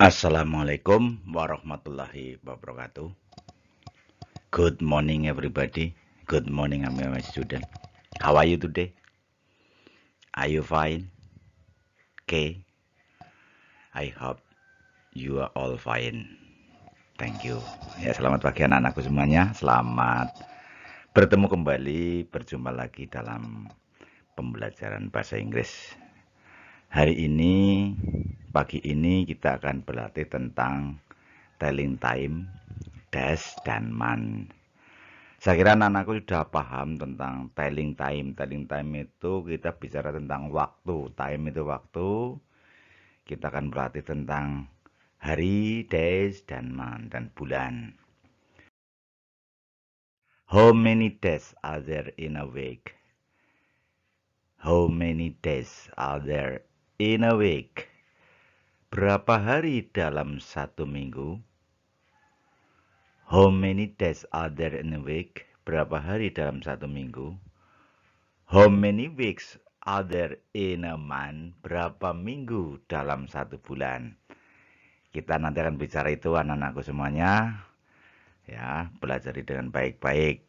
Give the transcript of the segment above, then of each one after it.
Assalamualaikum warahmatullahi wabarakatuh. Good morning, everybody. Good morning, I'm my student. How are you today? Are you fine? Okay. I hope you are all fine. Thank you. Ya, selamat pagi anak-anakku semuanya. Selamat bertemu kembali, berjumpa lagi dalam pembelajaran bahasa Inggris. Hari ini, pagi ini kita akan berlatih tentang telling time, dash, dan man. Saya kira anak-anakku sudah paham tentang telling time. Telling time itu kita bicara tentang waktu. Time itu waktu. Kita akan berlatih tentang hari, days, dan month, dan bulan. How many days are there in a week? How many days are there in a week? Berapa hari dalam satu minggu? How many days are there in a week? Berapa hari dalam satu minggu? How many weeks are there in a month? Berapa minggu dalam satu bulan? Kita nanti akan bicara itu anak-anakku semuanya. Ya, belajar dengan baik-baik.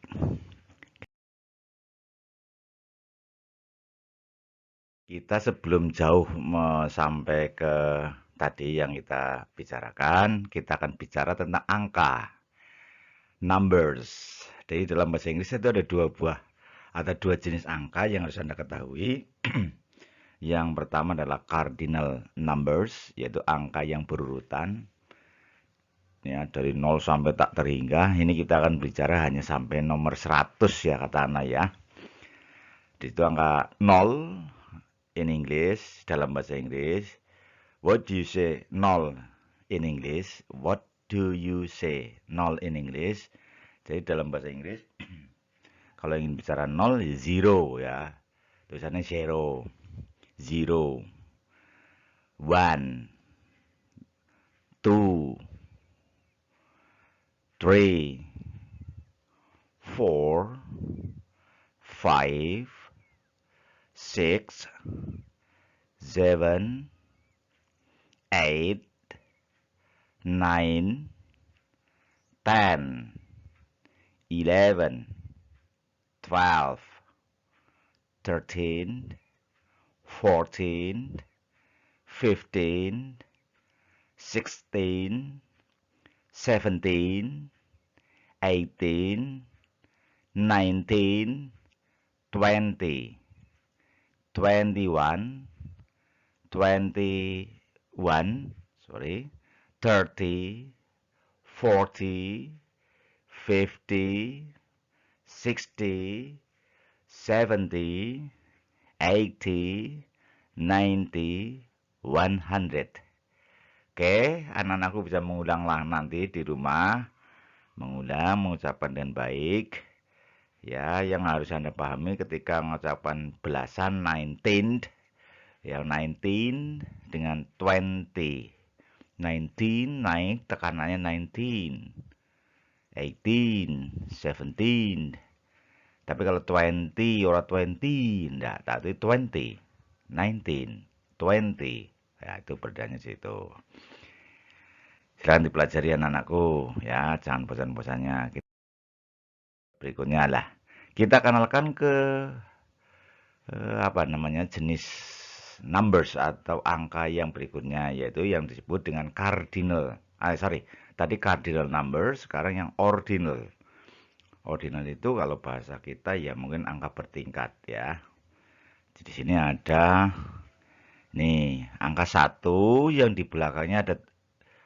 Kita sebelum jauh sampai ke tadi yang kita bicarakan, kita akan bicara tentang angka. Numbers. Jadi dalam bahasa Inggris itu ada dua jenis angka yang harus Anda ketahui. Yang pertama adalah cardinal numbers, yaitu angka yang berurutan. Ya, dari 0 sampai tak terhingga. Ini kita akan bicara hanya sampai nomor 100 ya kata anak ya. Di situ angka 0 in English, dalam bahasa Inggris. What do you say 0 in English? What do you say 0 in English? Jadi dalam bahasa Inggris, kalau ingin bicara 0, zero ya. Tulisannya zero. Zero. One. Two. Three. Four. Five. Six. Seven. Eight. Nine. 10. 11. 12. 13. 14. 15. 16. 17. 18. 19. 20. 21. 21. Sorry. 30. 40. 50. 60. 70. 80. 90. 100. Oke, anak-anakku bisa mengulanglah nanti di rumah. Mengulang, mengucapkan dengan baik. Ya, yang harus Anda pahami ketika mengucapkan belasan, 19. Ya, 19 dengan 20. 19 naik tekanannya 19. 18, 17. Tapi kalau 20 orang 20, enggak, tapi 20. 19, 20. Ya, itu bedanya situ. Silahkan dipelajari anak-anakku, ya, jangan bosan-bosannya. Berikutnya lah, kita kenalkan ke jenis numbers atau angka yang berikutnya, yaitu yang disebut dengan cardinal. Tadi cardinal number, sekarang yang ordinal. Ordinal itu kalau bahasa kita ya mungkin angka bertingkat ya. Di sini ada nih angka 1 yang di belakangnya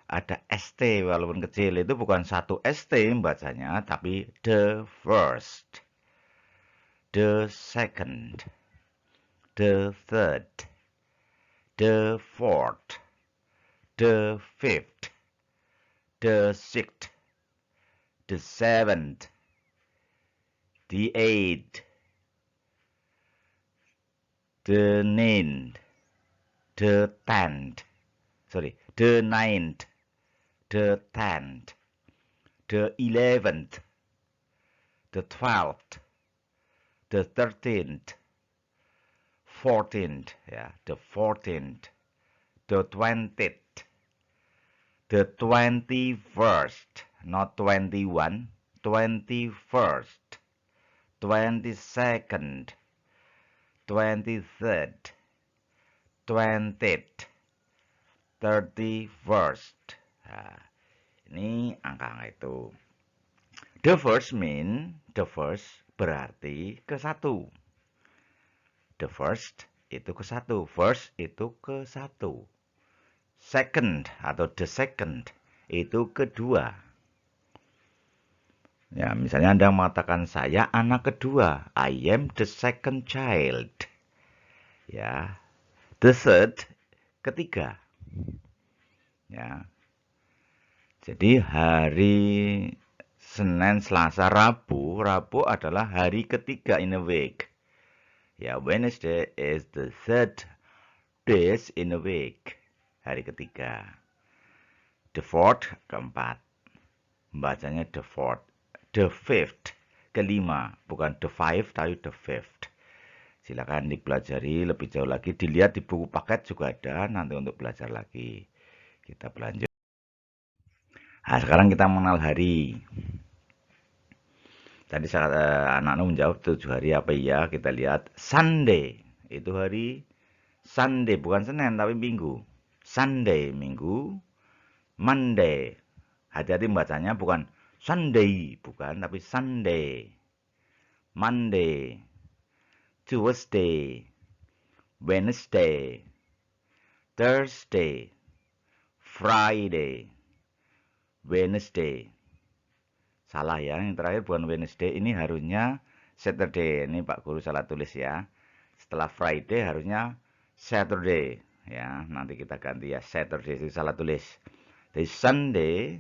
ada ST walaupun kecil, itu bukan satu ST bacanya, tapi the first, the second, the third, the fourth, the fifth, the sixth, the seventh, the eighth, the ninth, the tenth, the ninth, the 10th, the 11th, the 12th, the 13th, 14th, ya, the 14th, the 20th, The 21st, not 21, 21st, 22nd, 23rd, 20th, 31st. Nah, ini angka-angka itu. The first mean, the first berarti ke satu. The first itu ke satu. First itu ke satu. Second atau the second itu kedua. Ya, misalnya Anda mengatakan saya anak kedua. I am the second child. Ya. The third ketiga. Ya. Jadi hari Senin, Selasa, Rabu. Rabu adalah hari ketiga in a week. Ya, Wednesday is the third days in a week. Hari ketiga. The fourth keempat. Bacanya the fourth. The fifth kelima. Bukan the five, tapi the fifth. Silakan dipelajari lebih jauh lagi. Dilihat di buku paket juga ada nanti untuk belajar lagi. Kita berlanjut. Nah, sekarang kita mengenal hari. Tadi saat anak-anak menjawab 7 hari apa iya, kita lihat Sunday. Itu hari Sunday, bukan Senin tapi Minggu. Sunday, Minggu. Monday. Hati-hati bacanya bukan Sunday, bukan, tapi Sunday. Monday. Tuesday. Wednesday. Thursday. Friday. Wednesday. Salah ya, yang terakhir bukan Wednesday, ini harusnya Saturday. Ini Pak Guru salah tulis ya. Setelah Friday harusnya Saturday. Ya, nanti kita ganti ya, Saturday itu salah tulis. Jadi Sunday,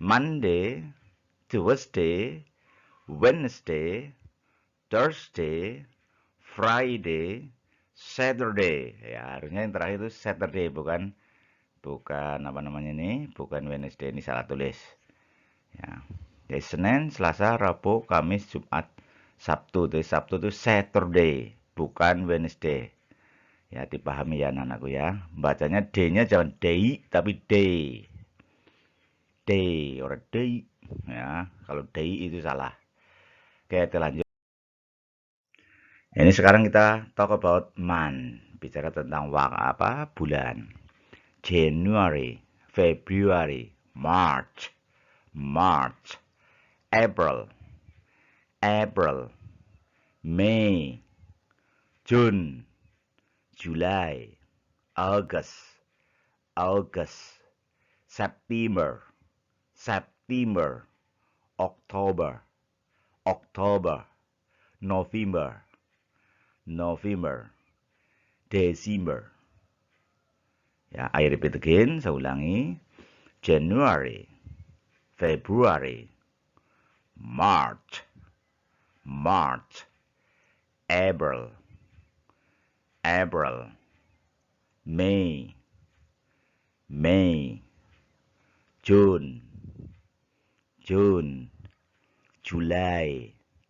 Monday, Tuesday, Wednesday, Thursday, Friday, Saturday. Ya, harusnya yang terakhir itu Saturday, bukan apa namanya ini, bukan Wednesday, ini salah tulis. Ya. Jadi Senin, Selasa, Rabu, Kamis, Jumat, Sabtu. Jadi Sabtu itu Saturday, bukan Wednesday. Ya, dipahami ya anak-anakku ya. Bacanya D-nya jangan day, tapi day. Day, orang day. Ya, kalau day itu salah. Oke, kita lanjut. Ini sekarang kita talk about month. Bicara tentang bulan. January, February, March, April, May, June, July, August, September, October, November, December. Ya, I repeat again, saya ulangi. January, February, March, April, May, June,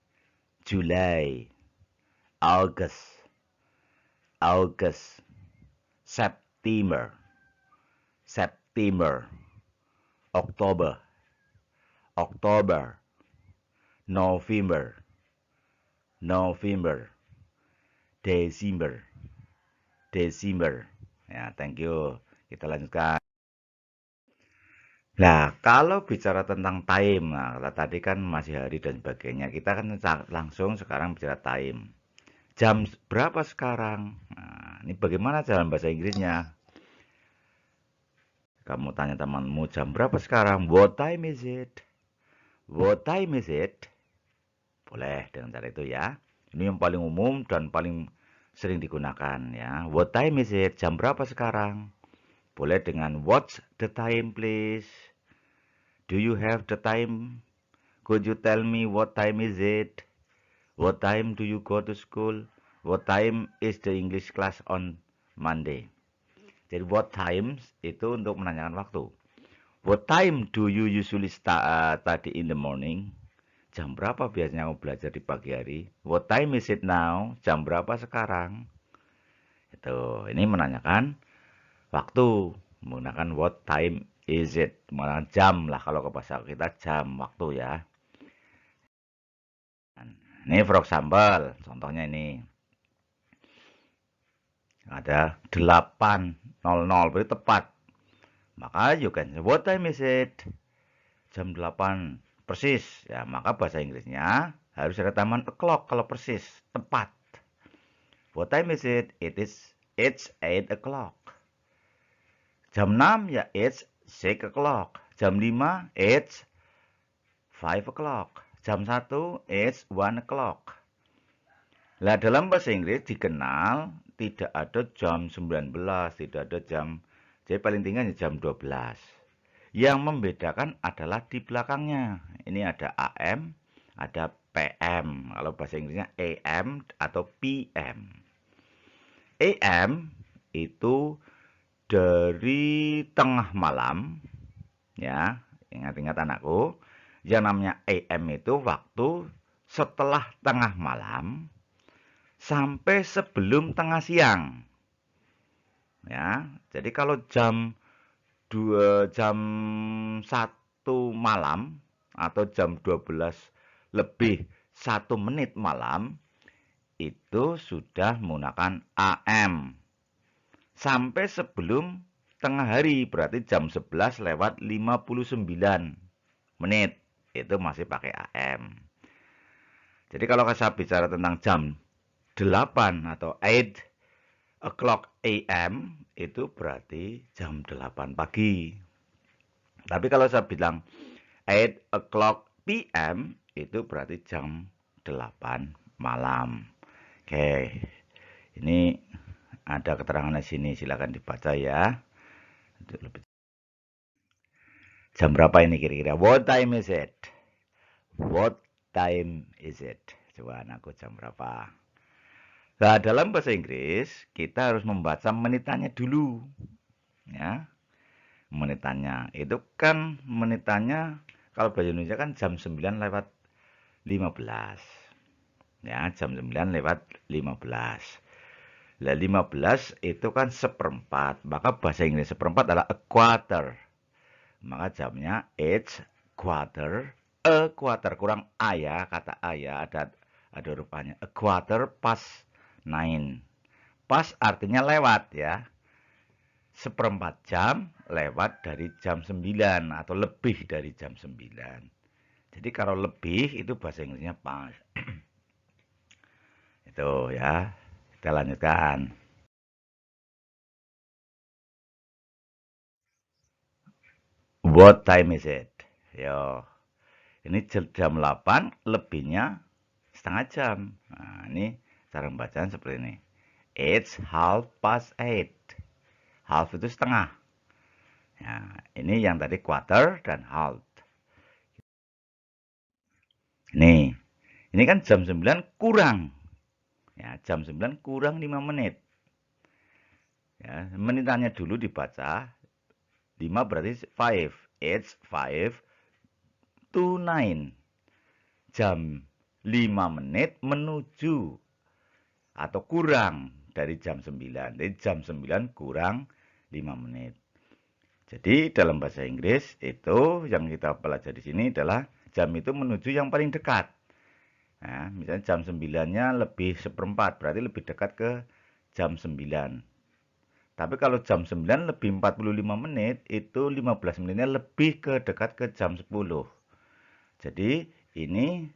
July, August, September, October, November, December. Ya, thank you. Kita lanjutkan. Nah, kalau bicara tentang time, nah tadi kan masih hari dan sebagainya. Kita kan langsung sekarang bicara time. Jam berapa sekarang? Nah, ini bagaimana dalam bahasa Inggrisnya? Kamu tanya temanmu, jam berapa sekarang? What time is it? What time is it? Boleh dengan cara itu ya. Ini yang paling umum dan paling sering digunakan ya. What time is it? Jam berapa sekarang? Boleh dengan what's the time please? Do you have the time? Could you tell me what time is it? What time do you go to school? What time is the English class on Monday? Jadi what times itu untuk menanyakan waktu. What time do you usually study in the morning? Jam berapa biasanya kamu belajar di pagi hari? What time is it now? Jam berapa sekarang? Itu, ini menanyakan waktu. Menggunakan what time is it. Menggunakan jam lah kalau ke bahasa kita jam, waktu ya. Ini for example, contohnya ini. Ada 8.00, berarti tepat. Maka you can say, what time is it? Jam 8 persis. Ya, maka bahasa Inggrisnya harus ada tambahan o'clock kalau persis, tepat. What time is it? It's 8 o'clock. Jam 6 ya it's 6 o'clock. Jam 5 it's 5 o'clock. Jam 1 it's 1 o'clock. Nah, dalam bahasa Inggris dikenal tidak ada jam 19, tidak ada jam, jadi paling tinggi hanya jam 12. Yang membedakan adalah di belakangnya. Ini ada AM, ada PM. Kalau bahasa Inggrisnya AM atau PM. AM itu dari tengah malam, ya, ingat-ingat anakku, yang namanya AM itu waktu setelah tengah malam sampai sebelum tengah siang. Ya, jadi kalau jam 1 malam atau jam 12 lebih 1 menit malam itu sudah menggunakan AM. Sampai sebelum tengah hari, berarti jam 11 lewat 59 menit. Itu masih pakai AM. Jadi kalau saya bicara tentang jam 8 atau 8 o'clock AM, itu berarti jam 8 pagi. Tapi kalau saya bilang 8 o'clock PM, itu berarti jam 8 malam. Oke, ini ada keterangan di sini, silakan dibaca ya. Jam berapa ini kira-kira? What time is it? What time is it? Coba anakku jam berapa? Nah, dalam bahasa Inggris kita harus membaca menitannya dulu. Ya. Menitannya. Itu kan menitannya kalau bahasa Indonesia kan jam 9 lewat 15. Ya, jam 9 lewat 15. Nah, 15 itu kan seperempat. Maka bahasa Inggris seperempat adalah a quarter. Maka jamnya it's quarter. A quarter kurang a ya, kata a ya, ada rupanya. A quarter past 9. Pas artinya lewat ya. Seperempat jam lewat dari jam 9 atau lebih dari jam 9. Jadi kalau lebih itu bahasa Inggrisnya pas. Itu ya. Kita lanjutkan. What time is it? Yo. Ini jam 8, lebihnya setengah jam. Nah, ini cara membacaan seperti ini. It's 8:30. Half itu setengah. Ya, ini yang tadi quarter dan half. Nih, ini kan jam 9 kurang. Ya, jam 9 kurang 5 menit. Ya, menitannya dulu dibaca. 5 berarti 5. It's 5 to 9. Jam 5 menit menuju atau kurang dari jam 9. Jadi jam 9 kurang 5 menit. Jadi dalam bahasa Inggris itu yang kita pelajari di sini adalah jam itu menuju yang paling dekat. Nah, misalnya jam 9-nya lebih seperempat, berarti lebih dekat ke jam 9. Tapi kalau jam 9 lebih 45 menit, itu 15 menitnya lebih ke dekat ke jam 10. Jadi ini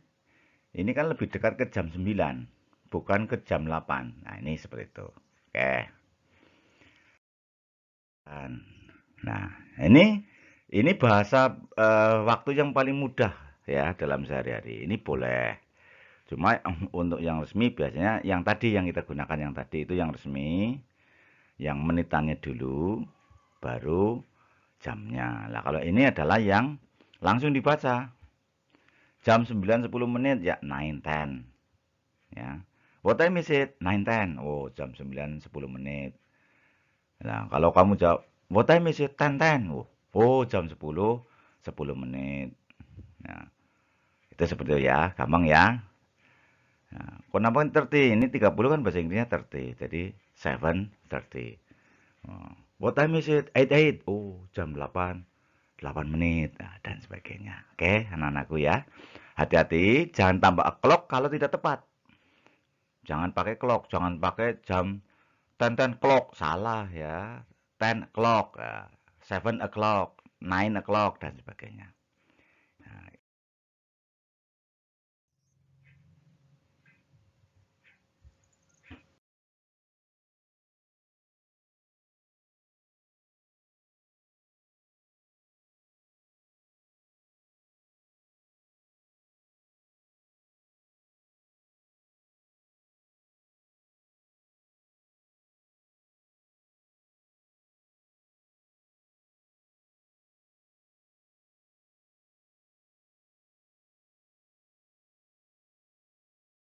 kan lebih dekat ke jam 9, bukan ke jam 8. Nah, ini seperti itu. Oke. Nah, ini bahasa waktu yang paling mudah ya dalam sehari-hari. Ini boleh. Cuma untuk yang resmi biasanya yang tadi yang kita gunakan yang tadi itu yang resmi, yang menitannya dulu, baru jamnya. Nah, kalau ini adalah yang langsung dibaca. Jam 9.10 menit ya 9:10. Ya. What time is it? 9:10. Oh, jam 9.10 menit. Nah, kalau kamu jawab what time is it? 10:10. Oh, jam 10 menit. Nah, itu seperti itu ya, gampang ya. Nah, kenapa 30? Ini 30 kan bahasa Inggrisnya 30. Jadi 7:30. Oh. What time is it? 8, 8. Oh, jam 8. 8 menit. Nah, dan sebagainya. Oke, anak-anakku ya. Hati-hati, jangan tambah o'clock kalau tidak tepat. Jangan pakai clock, jangan pakai jam 10 o'clock. Salah ya. 10 o'clock, 7 o'clock, 9 o'clock, dan sebagainya.